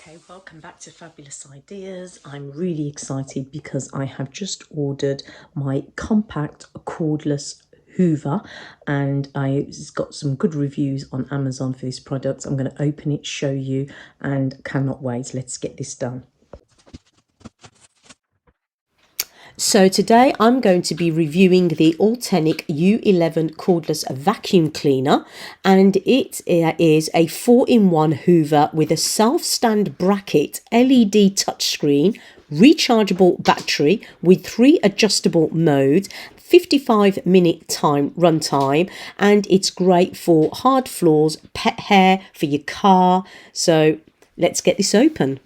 Okay, welcome back to Fabulous Ideas. I'm really excited because I have just ordered my compact cordless Hoover and I got some good reviews on Amazon for this product. I'm going to open it, show you, and cannot wait. Let's get this done. So today I'm going to be reviewing the Ultenic U11 Cordless Vacuum Cleaner, and it is a 4-in-1 Hoover with a self-stand bracket, LED touchscreen, rechargeable battery with 3 adjustable modes, 55-minute run time, and it's great for hard floors, pet hair, for your car. So let's get this open.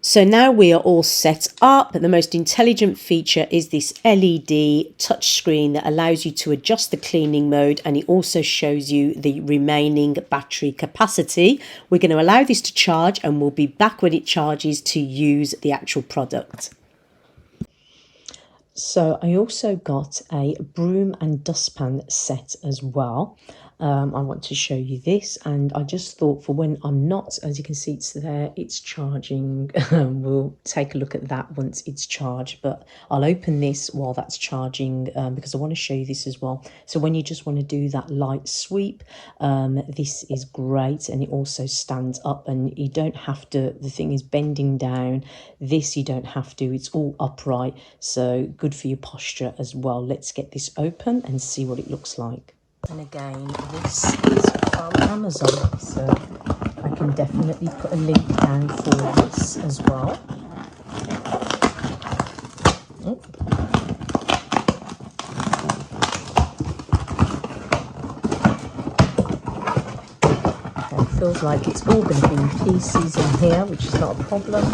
So now we are all set up. The most intelligent feature is this LED touchscreen that allows you to adjust the cleaning mode, and it also shows you the remaining battery capacity. We're going to allow this to charge and we'll be back when it charges to use the actual product. So I also got a broom and dustpan set as well. I want to show you this, and I just thought for when I'm not, as you can see it's there, it's charging. We'll take a look at that once it's charged, but I'll open this while that's charging because I want to show you this as well. So when you just want to do that light sweep, this is great, and it also stands up and you don't have to, the thing is bending down. This you don't have to, it's all upright, so good for your posture as well. Let's get this open and see what it looks like. And again, this is from Amazon, so I can definitely put a link down for this as well. Oh. Okay, it feels like it's all going to be in pieces in here, which is not a problem.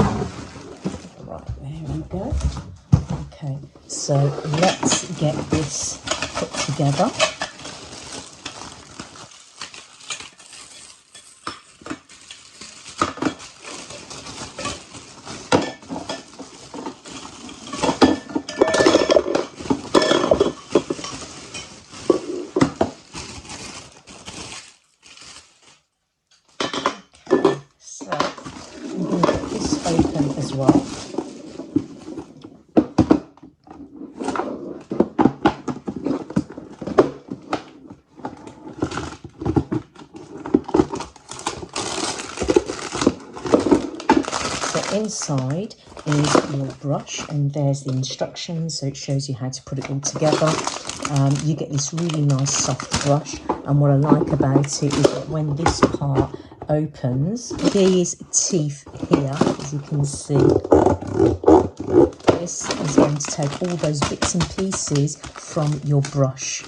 Right, there we go. Okay, so let's get this put together. So I'm going to get this open as well. inside is your brush, and there's the instructions, so it shows you how to put it all together. You get this really nice soft brush, and what I like about it is that when this part opens, these teeth here, as you can see, this is going to take all those bits and pieces from your brush,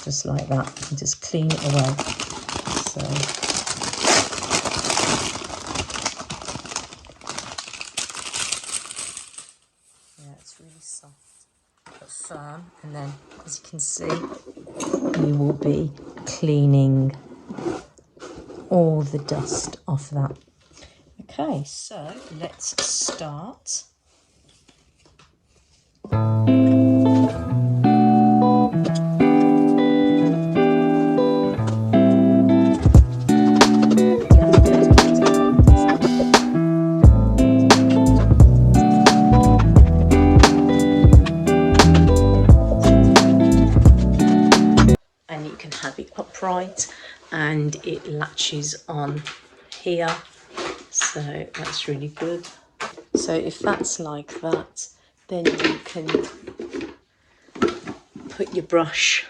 just like that, and just clean it away. So yeah, it's really soft but firm, and then as you can see, you will be cleaning all the dust off that. Okay, so let's start. And you can have it upright and it latches on here, so that's really good. So if that's like that, then you can put your brush,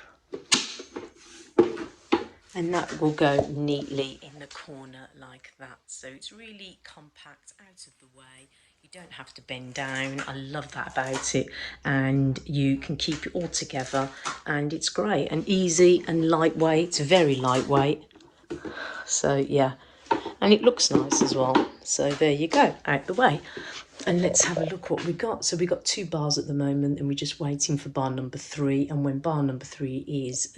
and that will go neatly in the corner like that. So it's really compact, out of the way. You don't have to bend down. I love that about it, and you can keep it all together, and it's great and easy and lightweight, very lightweight. So yeah, and it looks nice as well. So there you go, out the way. And let's have a look what we got. So we got 2 bars at the moment, and we're just waiting for bar number 3. And when bar number 3 is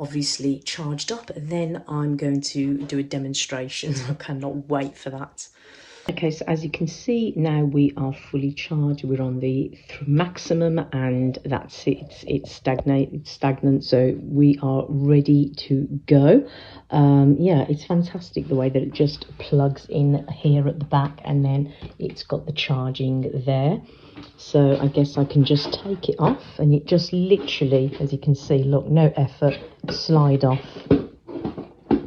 obviously charged up, then I'm going to do a demonstration. I cannot wait for that. Okay, so as you can see, now we are fully charged. We're on the maximum, and that's it. It's stagnant, so we are ready to go. Yeah, it's fantastic the way that it just plugs in here at the back, and then it's got the charging there. So I guess I can just take it off, and it just literally, as you can see, look, no effort, slide off.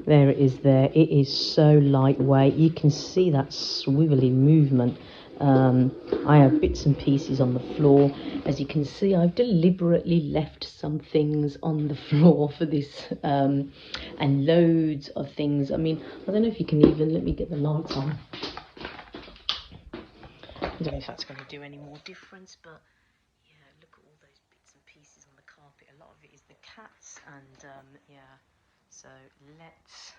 There it is there. It is so lightweight. You can see that swivelly movement. I have bits and pieces on the floor. As you can see, I've deliberately left some things on the floor for this, and loads of things. I mean, I don't know if you can even, let me get the light on. I don't know if that's going to do any more difference, but yeah, look at all those bits and pieces on the carpet. A lot of it is the cats, and yeah. So let's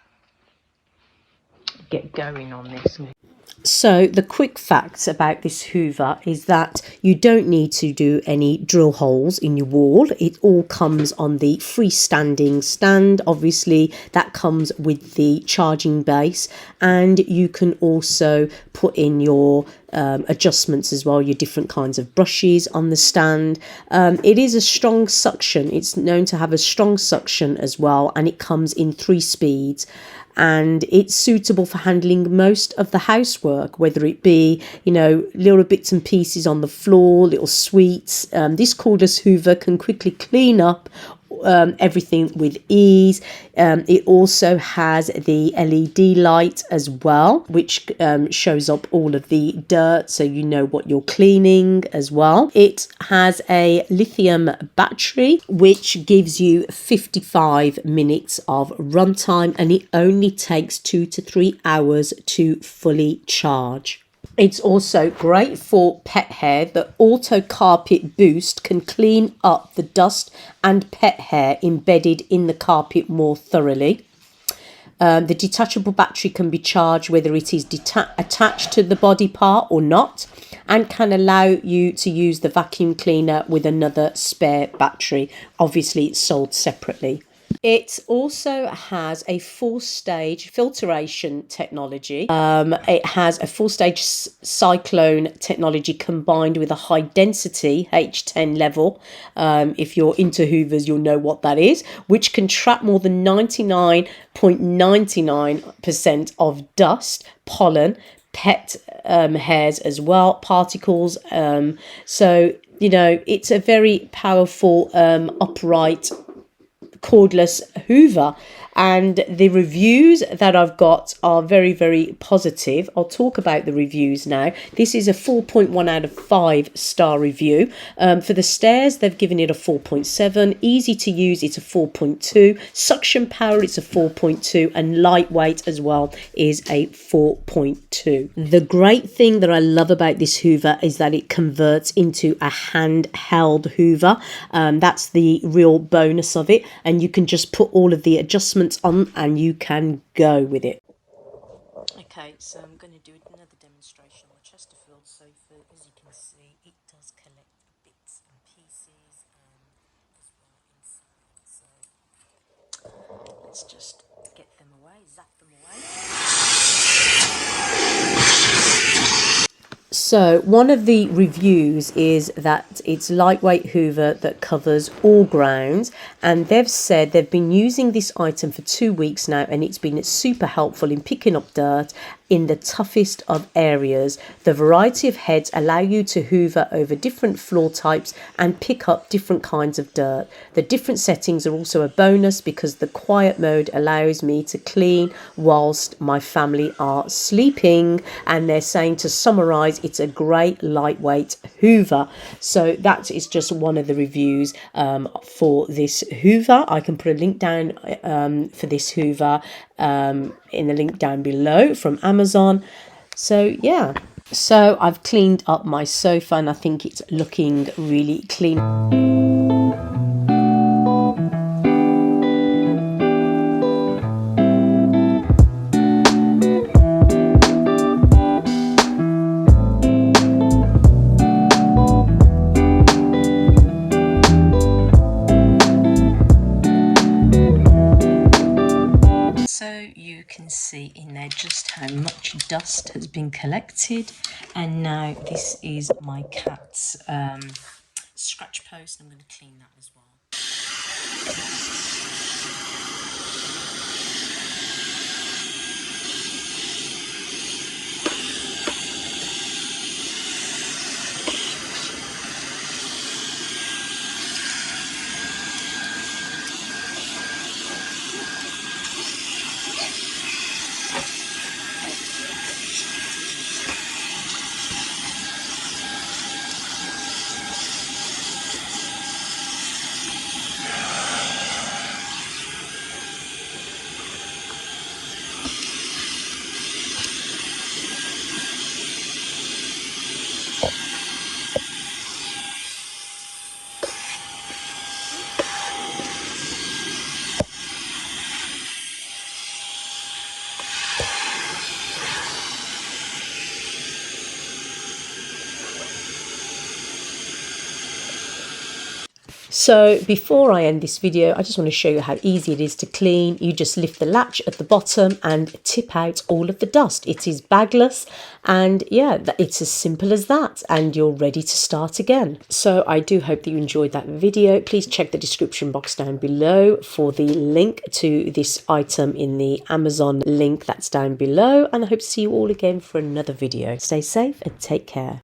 get going on this. So the quick facts about this Hoover is that you don't need to do any drill holes in your wall. It all comes on the freestanding stand. Obviously that comes with the charging base, and you can also put in your adjustments as well, your different kinds of brushes on the stand. It is a strong suction. It's known to have a strong suction as well, and it comes in 3 speeds. And it's suitable for handling most of the housework, whether it be, you know, little bits and pieces on the floor, little sweets. This cordless Hoover can quickly clean up everything with ease. It also has the LED light as well, which shows up all of the dirt, so you know what you're cleaning as well. It has a lithium battery, which gives you 55 minutes of runtime, and it only takes 2 to 3 hours to fully charge. It's also great for pet hair. The Auto Carpet Boost can clean up the dust and pet hair embedded in the carpet more thoroughly. The detachable battery can be charged whether it is attached to the body part or not, and can allow you to use the vacuum cleaner with another spare battery. Obviously, it's sold separately. It also has a 4-stage filtration technology. It has a 4-stage cyclone technology combined with a high density H10 level. If you're into Hoovers, you'll know what that is, which can trap more than 99.99% of dust, pollen, pet hairs as well, particles. So, you know, it's a very powerful upright cordless Hoover, and the reviews that I've got are very, very positive. I'll talk about the reviews now. This is a 4.1 out of 5 star review. For the stairs, they've given it a 4.7. Easy to use, it's a 4.2. Suction power, it's a 4.2, and lightweight as well is a 4.2. The great thing that I love about this Hoover is that it converts into a handheld Hoover. That's the real bonus of it, and you can just put all of the adjustments on and you can go with it. Okay, so I'm going to do another demonstration on the Chesterfield sofa. As you can see, it does collect bits and pieces as well inside. So let's just get them away, zap them away. So one of the reviews is that it's lightweight Hoover that covers all grounds, and they've said they've been using this item for 2 weeks now, and it's been super helpful in picking up dirt in the toughest of areas. The variety of heads allow you to hoover over different floor types and pick up different kinds of dirt. The different settings are also a bonus because the quiet mode allows me to clean whilst my family are sleeping, and they're saying, to summarize, it's a great lightweight Hoover. So that is just one of the reviews for this Hoover. I can put a link down for this Hoover in the link down below from Amazon. So yeah, so I've cleaned up my sofa and I think it's looking really clean. So you can see in there just how much dust has been collected, and now this is my cat's scratch post. I'm going to clean that as well. So before I end this video, I just want to show you how easy it is to clean. You just lift the latch at the bottom and tip out all of the dust. It is bagless, and yeah, it's as simple as that, and you're ready to start again. So I do hope that you enjoyed that video. Please check the description box down below for the link to this item in the Amazon link that's down below, and I hope to see you all again for another video. Stay safe and take care.